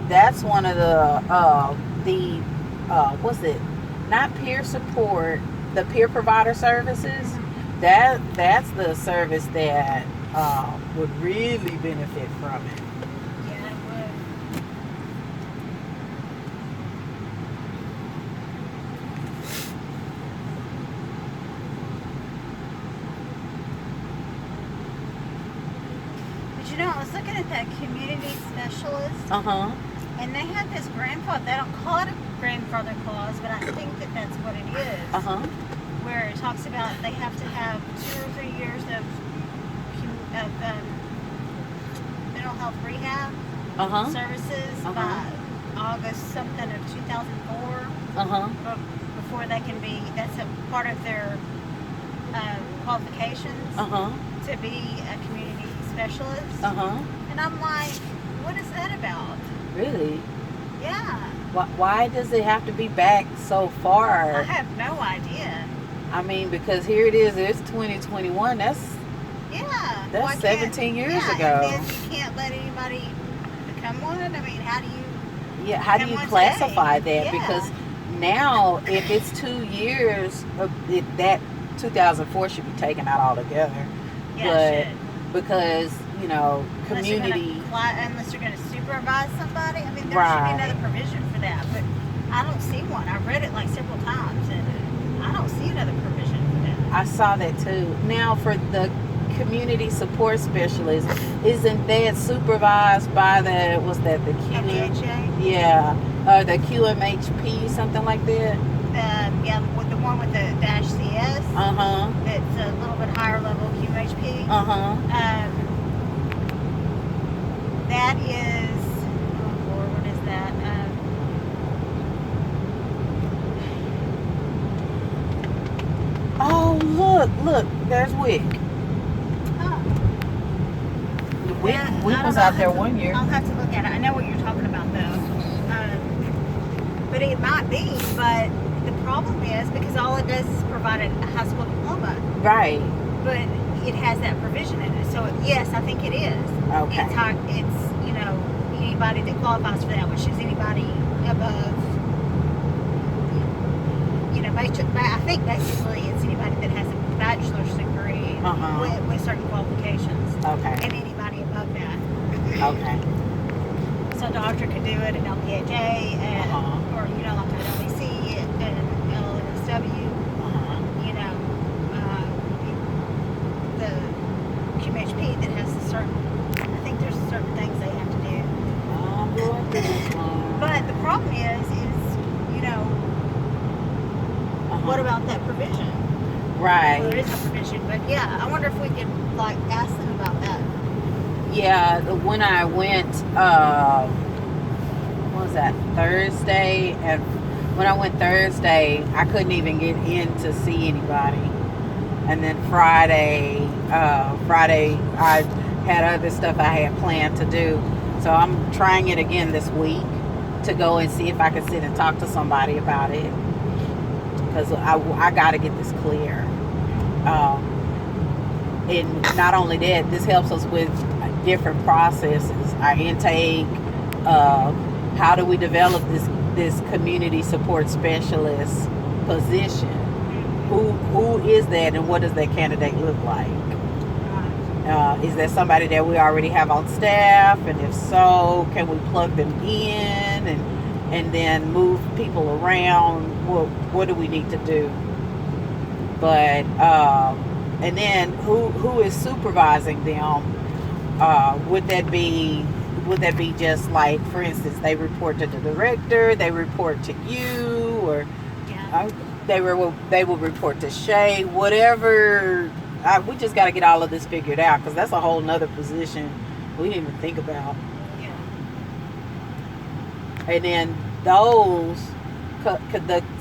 that's one of the what's it? Not peer support, the peer provider services. That's the service that would really benefit from it. Yeah, it would. But I was looking at that community specialist, Uh huh. and they had this grandfather. They don't call it a grandfather clause, but I think that that's what it is. Uh huh. Where it talks about they have to have 2 or 3 years of mental health rehab Uh huh. services by August something of 2004 Uh huh. before they can be. That's a part of their qualifications Uh huh. to be a community specialist. Uh huh. And I'm like, what is that about? Really? Yeah, Why does it have to be back so far? I have no idea. I mean, because here it is. It's 2021. That's Yeah, That's why can't- 17 years yeah, ago. And then you can't let anybody become one. I mean, how do you? yeah. How do you Become one classify today. that? Yeah. Because now, if it's 2 years, that 2004 should be taken out altogether. Yeah, But it should. because community. Unless you're gonna supervise somebody. I mean, there should Right. be another provision for that, but I don't see one. I've read it like several times, and I don't see another provision for that. I saw that too. Now for the community support specialist, isn't that supervised by the the MDHA, yeah, the QMHP, something like that? with the one with the dash CS, Uh-huh. it's a little bit higher level QHP. Uh-huh. That is, oh Lord, what is that? Oh, look, there's Wick. Oh, Wick, yeah, Wick I don't was know. out there one year. I'll have to look at it. I know what you're talking about, though. But it might be. But the problem is because all it does is provide a high school diploma, Right. but it has that provision in it. So yes, I think it is. Okay. It's anybody that qualifies for that, which is anybody above. I think basically it's anybody that has a bachelor's degree with certain qualifications, Okay. and anybody above that. Okay. So doctor could do it at LPHA and or like an LEC and LSW. The QMHP that has a certain. I think there's certain things they have to do. I'm going through this one. But the problem is what about that provision? Right. Well, there is no provision, but yeah, I wonder if we could ask them about that. Yeah, when I went, what was that, Thursday? And when I went Thursday, I couldn't even get in to see anybody. And then Friday, I had other stuff I had planned to do. So I'm trying it again this week to go and see if I can sit and talk to somebody about it. Because I got to get this clear. And not only that, this helps us with different processes, our intake, how do we develop this community support specialist position? Who is that, and what does that candidate look like? Is that somebody that we already have on staff, and if so, can we plug them in and then move people around? What do we need to do? But and then who is supervising them? Would that be just like, for instance, they report to the director, they report to you, or they will report to Shay, whatever. We just got to get all of this figured out, because that's a whole nother position we didn't even think about. Yeah. And then those, the